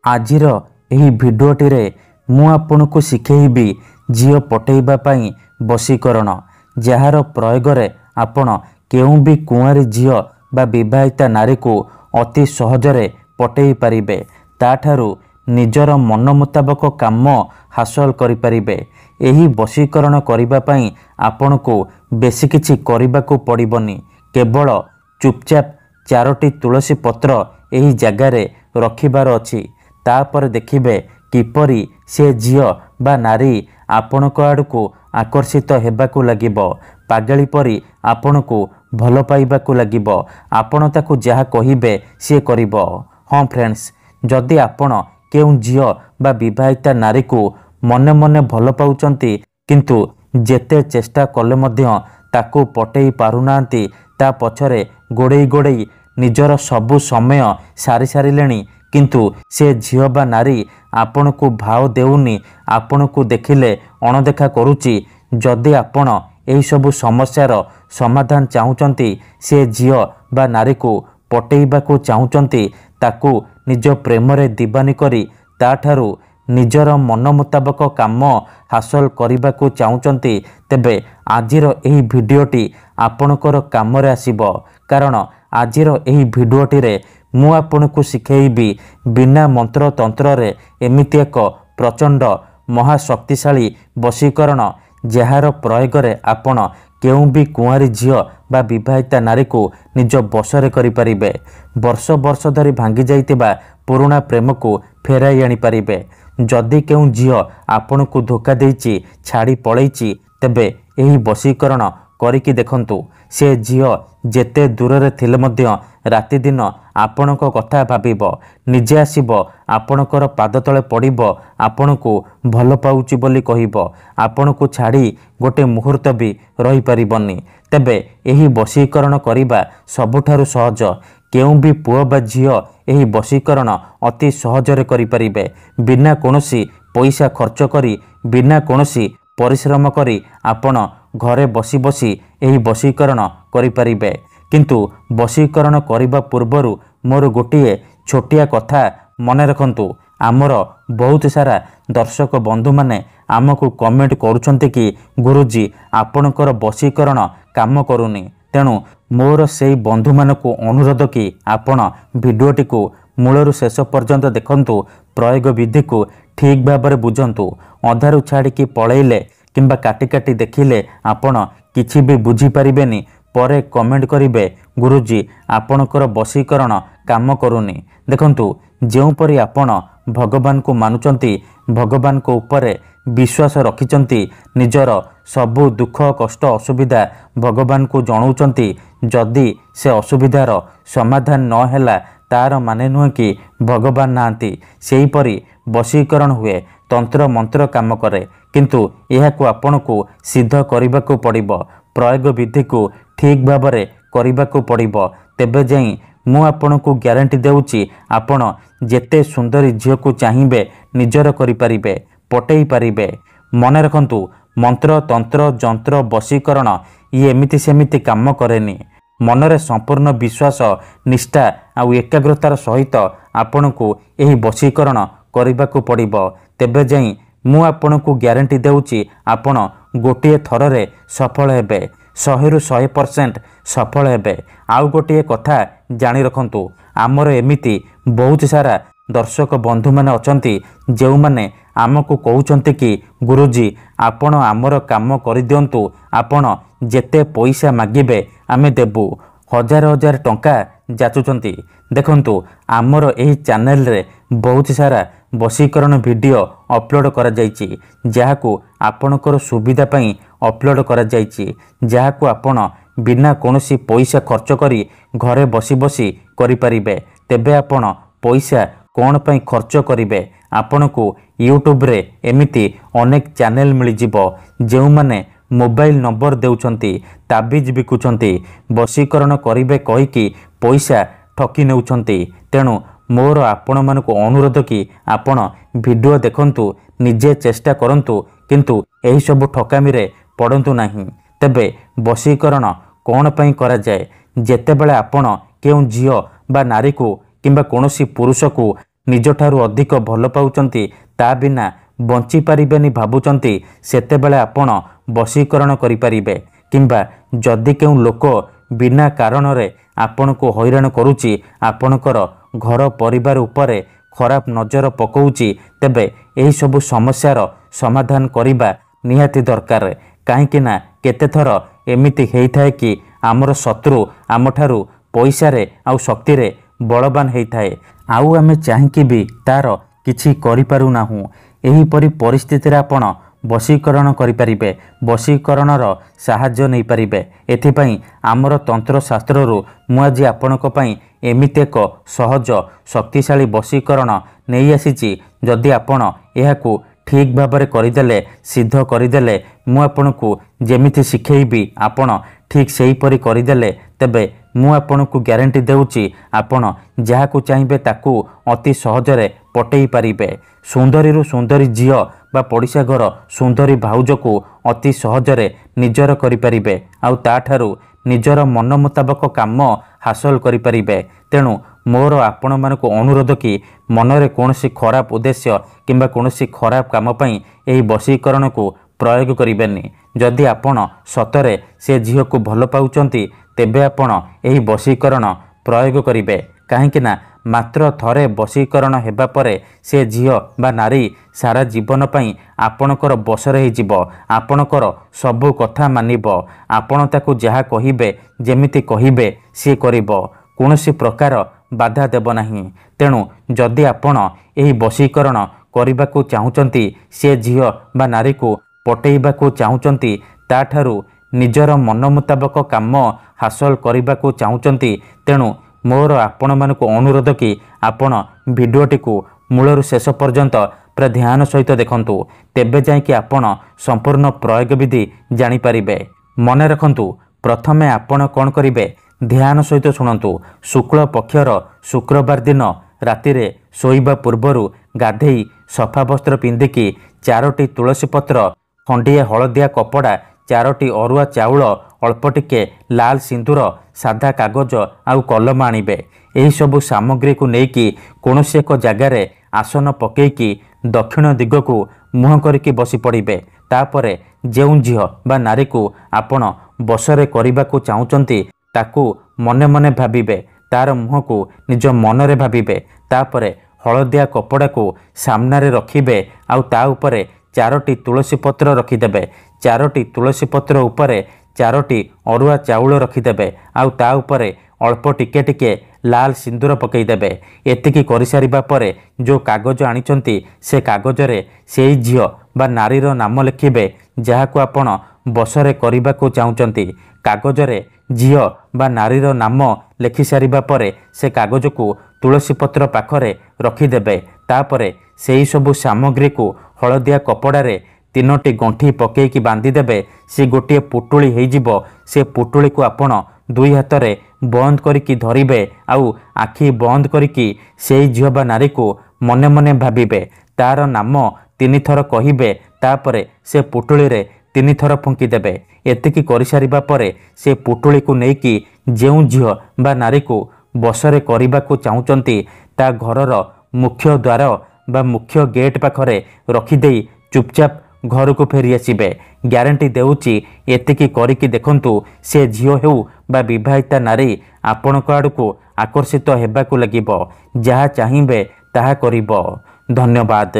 आजिर एही भिडियोटी रे मु आपनकु शिखेइबी झियो पटेइबा पई वशीकरण जार प्रयोग रे आपण केउ भी कुंवारी झियो बा विवाहिता नारी को अति सहजरे पटेई पारिबे ताठारु निजर मन मुताबक काम हासिल करि पारिबे। एही वशीकरण करिबा पई आपनको बेसी किछि करिबाकू पड़िबनी केवल चुपचाप 4टी तुलसी पत्र एही जगार रखिबार अछि तापर देखिबे किपरि से झियो बा नारी आपणक आड़कू आकर्षित हेबाकू लागिबो पागली परी आपणकू भल पाइबाकू लागिबो आपण ताकू जहा कहिबे से करिबो। हाँ फ्रेंड्स, जदि आपण केउ झियो बा विवाहिता नारी को मने मने भल पाउचंती किंतु जेते चेष्टा कले मध्य ताकू पटेई पारुनांती ता पछरे गोड़ेई गोड़ेई निजर सबु समय सारी सारिलेनी किंतु से झियो बा नारी आपण को भाव देउनी आपण को देखिले अणदेखा करूची। जदि आपण एही सबु समस्यार समाधान चाहुचंती से झियो बा नारी को पटेइबाकू चाहुचंती ताकू निज प्रेम रे दीवानी करी ताठारु निजर मन मुताबक काम हासिल करिबाकू चाहुचंती तेबे आजिर एही भिडियोटी आपणकर काम रे आसीबो कारण आजिर एही भिडियोटी रे मु आपनकू शिखेइबी बिना मंत्र तंत्र रे एमिति एक प्रचंड महाशक्तिशाली वशीकरण जार प्रयोग रे आपण केउ भी कुंवारी झियो बा विवाहिता नारी को निज बसरे करि परिबे वर्ष वर्ष धरी भांगी जाइतिबा पुराना प्रेम को फेराई आनी परिबे। जदि केउ झियो आपण को धोखा देइची छाड़ी पळेइची तेबे एही वशीकरण करिकी देखंतु से झियो जेते दूर रे थिले मध्य राति दिन आपणक कथा भाबिबो निजे आसीबो आपणकर पाद तले पड़िबो आपणको भल पाउची बोली कहिबो आपणको छाड़ी गोटे मुहूर्त भी रही परिबनी। तेबे एही वशीकरण करिबा सबुठारु सहज केउ भी पुओ बा झियो एही वशीकरण अति सहजरे करि परिबे बिना कोनोसी पैसा खर्च करी बिना कोनोसी परिश्रम करी आपण घरे बसी बसी एही वशीकरण करि परिबे। किंतु वशीकरण करिबा पूर्वरु मोर गोटिए छोटिया कथा मने रखंतु आमर बहुत सारा दर्शक बंधु माने आमको कमेंट करूछंती कि गुरुजी आपणकर वशीकरण काम करूनी तेणु मोर सेई बंधु मानकु अनुरोध कि आपण भिडियोटी को मूलरु शेष पर्यंत देखंतु प्रयोग विधि को ठीक भाबरे बुझंतु अधारु छाड़ी कि पळेइले किंबा काटी काटी देखिले आपण किछि भी बुझी परिबेनी परे कमेंट करिबे गुरुजी आपणकर वशीकरण काम करूनी। देखंतु जेउपरि आपण भगवान को मानुचंती भगवान को ऊपर विश्वास रखिचंती निजर सबु दुख कष्ट असुविधा भगवान को जणाउचंती जदि से असुविधार समाधान न हैला तार माने नुहे कि भगवान नांती सेही परी वशीकरण हुए तंत्र मंत्र काम करे किंतु एहाकू आपणकू सिद्ध करिबाकू पड़िबो प्रयोग विधि को ठीक भाबरे करिबाकू पड़िबो तेबे जाई मु आपणकू ग्यारंटी देउची आपण जेते सुंदरी झियो को चाहिबे निजर करि परिबे पटेई पारिबे। मने रखंतु मंत्र तंत्र जंत्र वशीकरण ये एमिति सेमिति काम करेनी मनरे संपूर्ण विश्वास निष्ठा आ एकाग्रतार सहित आपणकू एही वशीकरण करिबाकू पड़िबो तेबे जाई मु आपणकू ग्यारंटी देउची आपण गोटिए थररे सफल हेबे 100% सफल हेबे। आउ गोटिए कथा जानी रखंतु आमर एमिति बहुत सारा दर्शक बंधु माने अचंती जेउ माने आमको कहउचंती कि गुरुजी आपण आमर काम करि दियंतु आपण जेते पैसा मागिबे आमे देबु हजार हजार टंका जाचुचंती। देखंतु आमर एही चैनल रे बहुत सारा वशीकरण वीडियो अपलोड करा जायछि जाहाकू आपणकर सुविधा पई अपलोड करा जायछि जाहाकू आपण बिना कोनोसी पैसा खर्च करी घरे बसी बसी करि परिबे। तेबे आपण पैसा कोन पई खर्च करिवे आपणकू यूट्यूब रे एमिति अनेक चैनल मिल जिवो जेउ माने मोबाइल नंबर देउछंती ताबीज बिकुछंती वशीकरण करिवे कहि कि पैसा ठकी नेउछंती तेणु मोर आपण मानक अनुरोध कि आपण वीडियो देखंतु निजे चेष्टा करंतु किंतु एही सब ठकामी रे पड़ंतु नाही। तेबे वशीकरण कोन पई करा जाय जेते बेले आपण केउ झियो बा नारी को किंबा कोनोसी पुरुष को ନିଜଠାରୁ ଅଧିକ ଭଲ ପାଉଛନ୍ତି ତା ବିନା ବଞ୍ଚିପାରିବେନି ଭାବୁଛନ୍ତି ସେତେବେଳେ ଆପଣ ବଶୀକରଣ କରିପାରିବେ। କିମ୍ବା ଯଦି କେଉଁ ଲୋକ ବିନା କାରଣରେ ଆପଣଙ୍କୁ ହଇରାଣ କରୁଛି, ଆପଣଙ୍କର ଘର ପରିବାର ଉପରେ ଖରାପ ନଜର ପକାଉଛି, ତେବେ ଏହିସବୁ ସମସ୍ୟାର ସମାଧାନ କରିବା ନିହାତି ଦରକାର। କାହିଁକି ନା କେତେଥର ଏମିତି ହେଇଥାଏ କି ଆମର ଶତ୍ରୁ ଆମଠାରୁ ପଇସାରେ ଆଉ ଶକ୍ତିରେ ବଳବାନ ହେଇଥାଏ, ଆଉ ଆମେ ଚାହିଁକି ବି ତାର କିଛି କରିପାରୁନାହୁଁ। ଏହିପରି ପରିସ୍ଥିତିରେ ଆପଣ ବଶୀକରଣ କରିପାରିବେ, ବଶୀକରଣର ସାହାଯ୍ୟ ନେଇପାରିବେ। ଏଥିପାଇଁ ଆମର ତନ୍ତ୍ରଶାସ୍ତ୍ରରୁ ମୁଁ ଆଜି ଆପଣଙ୍କ ପାଇଁ ଏମିତି ଏକ ସହଜ ଶକ୍ତିଶାଳୀ ବଶୀକରଣ ନେଇ ଆସିଛି। ଯଦି ଆପଣ ଏହାକୁ ଠିକ୍ ଭାବରେ କରିଦେଲେ, ସିଦ୍ଧ କରିଦେଲେ, ମୁଁ ଆପଣଙ୍କୁ ଯେମିତି ଶିଖେଇବି ଆପଣ ଠିକ୍ ସେହିପରି କରିଦେଲେ, ତେବେ ମୁଁ ଆପଣଙ୍କୁ ଗ୍ୟାରେଣ୍ଟି ଦେଉଛି ଆପଣ ଯାହାକୁ ଚାହିଁବେ ତାକୁ ଅତି ସହଜରେ ପଟେଇ ପାରିବେ। ସୁନ୍ଦରୀରୁ ସୁନ୍ଦରୀ ଝିଅ ବା ପଡ଼ିଶା ଘର ସୁନ୍ଦରୀ ଭାଉଜକୁ ଅତି ସହଜରେ ନିଜର କରିପାରିବେ, ଆଉ ତାଠାରୁ ନିଜର ମନ ମୁତାବକ କାମ ହାସଲ କରିପାରିବେ। ତେଣୁ ମୋର ଆପଣମାନଙ୍କୁ ଅନୁରୋଧ କି ମନରେ କୌଣସି ଖରାପ ଉଦ୍ଦେଶ୍ୟ କିମ୍ବା କୌଣସି ଖରାପ କାମ ପାଇଁ ଏହି ବଶୀକରଣକୁ ପ୍ରୟୋଗ କରିବେନି। ଯଦି ଆପଣ ସତରେ ସେ ଝିଅକୁ ଭଲ ପାଉଛନ୍ତି, ତେବେ ଆପଣ ଏହି ବଶୀକରଣ ପ୍ରୟୋଗ କରିବେ। କାହିଁକି ନା ମାତ୍ର ଥରେ ବଶୀକରଣ ହେବା ପରେ ସେ ଝିଅ ବା ନାରୀ ସାରା ଜୀବନ ପାଇଁ ଆପଣଙ୍କର ବଶରେ ହେଇଯିବ। ଆପଣଙ୍କର ସବୁ କଥା ମାନିବ। ଆପଣ ତାକୁ ଯାହା କହିବେ, ଯେମିତି କହିବେ ସିଏ କରିବ। କୌଣସି ପ୍ରକାର ବାଧା ଦେବ ନାହିଁ। ତେଣୁ ଯଦି ଆପଣ ଏହି ବଶୀକରଣ କରିବାକୁ ଚାହୁଁଛନ୍ତି, ସେ ଝିଅ ବା ନାରୀକୁ ପଟେଇବାକୁ ଚାହୁଁଛନ୍ତି, ତାଠାରୁ ନିଜର ମନ ମୁତାବକ କାମ ହାସଲ କରିବାକୁ ଚାହୁଁଛନ୍ତି, ତେଣୁ ମୋର ଆପଣମାନଙ୍କୁ ଅନୁରୋଧ କି ଆପଣ ଭିଡ଼ିଓଟିକୁ ମୂଳରୁ ଶେଷ ପର୍ଯ୍ୟନ୍ତ ପୁରା ଧ୍ୟାନ ସହିତ ଦେଖନ୍ତୁ। ତେବେ ଯାଇକି ଆପଣ ସମ୍ପୂର୍ଣ୍ଣ ପ୍ରୟୋଗ ବିଧି ଜାଣିପାରିବେ। ମନେ ରଖନ୍ତୁ, ପ୍ରଥମେ ଆପଣ କ'ଣ କରିବେ, ଧ୍ୟାନ ସହିତ ଶୁଣନ୍ତୁ। ଶୁକ୍ଳ ପକ୍ଷର ଶୁକ୍ରବାର ଦିନ ରାତିରେ ଶୋଇବା ପୂର୍ବରୁ ଗାଧେଇ ସଫା ବସ୍ତ୍ର ପିନ୍ଧିକି 4ଟି ତୁଳସୀ ପତ୍ର, ଖଣ୍ଡିଏ ହଳଦିଆ କପଡ଼ା, 4ଟି ଅରୁଆ ଚାଉଳ, ଅଳ୍ପ ଟିକେ ଲାଲ ସିନ୍ଦୁର, ସାଧା କାଗଜ ଆଉ କଲମ ଆଣିବେ। ଏହିସବୁ ସାମଗ୍ରୀକୁ ନେଇକି କୌଣସି ଏକ ଜାଗାରେ ଆସନ ପକେଇକି ଦକ୍ଷିଣ ଦିଗକୁ ମୁହଁ କରିକି ବସି ପଡ଼ିବେ। ତାପରେ ଯେଉଁ ଝିଅ ବା ନାରୀକୁ ଆପଣ ବଶରେ କରିବାକୁ ଚାହୁଁଛନ୍ତି ତାକୁ ମନେ ମନେ ଭାବିବେ, ତାର ମୁହଁକୁ ନିଜ ମନରେ ଭାବିବେ। ତାପରେ ହଳଦିଆ କପଡ଼ାକୁ ସାମ୍ନାରେ ରଖିବେ, ଆଉ ତା ଉପରେ 4ଟି ତୁଳସୀ ପତ୍ର ରଖିଦେବେ। 4ଟି ତୁଳସୀ ପତ୍ର ଉପରେ 4ଟି ଅରୁଆ ଚାଉଳ ରଖିଦେବେ, ଆଉ ତା ଉପରେ ଅଳ୍ପ ଟିକେ ଟିକେ ଲାଲ ସିନ୍ଦୁର ପକାଇଦେବେ। ଏତିକି କରିସାରିବା ପରେ ଯେଉଁ କାଗଜ ଆଣିଛନ୍ତି ସେ କାଗଜରେ ସେଇ ଝିଅ ବା ନାରୀର ନାମ ଲେଖିବେ ଯାହାକୁ ଆପଣ ବଶରେ କରିବାକୁ ଚାହୁଁଛନ୍ତି। କାଗଜରେ ଝିଅ ବା ନାରୀର ନାମ ଲେଖିସାରିବା ପରେ ସେ କାଗଜକୁ ତୁଳସୀ ପତ୍ର ପାଖରେ ରଖିଦେବେ। ତାପରେ ସେହି ସବୁ ସାମଗ୍ରୀକୁ ହଳଦିଆ କପଡ଼ାରେ 3ଟି ଗଣ୍ଠି ପକେଇକି ବାନ୍ଧିଦେବେ। ସେ ଗୋଟିଏ ପୁଟୁଳି ହେଇଯିବ। ସେ ପୁଟୁଳିକୁ ଆପଣ 2 ହାତରେ ବନ୍ଦ କରିକି ଧରିବେ, ଆଉ ଆଖି ବନ୍ଦ କରିକି ସେଇ ଝିଅ ବା ନାରୀକୁ ମନେ ମନେ ଭାବିବେ। ତାର ନାମ 3 ଥର କହିବେ, ତାପରେ ସେ ପୁଟୁଳିରେ 3 ଥର ଫୁଙ୍କିଦେବେ। ଏତିକି କରିସାରିବା ପରେ ସେ ପୁଟୁଳିକୁ ନେଇକି ଯେଉଁ ଝିଅ ବା ନାରୀକୁ ବଶରେ କରିବାକୁ ଚାହୁଁଛନ୍ତି ତା ଘରର ମୁଖ୍ୟ ଦ୍ୱାର ବା ମୁଖ୍ୟ ଗେଟ୍ ପାଖରେ ରଖିଦେଇ ଚୁପଚାପ ଘରକୁ ଫେରି ଆସିବେ। ଗ୍ୟାରେଣ୍ଟି ଦେଉଛି, ଏତିକି କରିକି ଦେଖନ୍ତୁ, ସେ ଝିଅ ହେଉ ବା ବିବାହିତା ନାରୀ ଆପଣଙ୍କ ଆଡ଼କୁ ଆକର୍ଷିତ ହେବାକୁ ଲାଗିବ। ଯାହା ଚାହିଁବେ ତାହା କରିବ। ଧନ୍ୟବାଦ।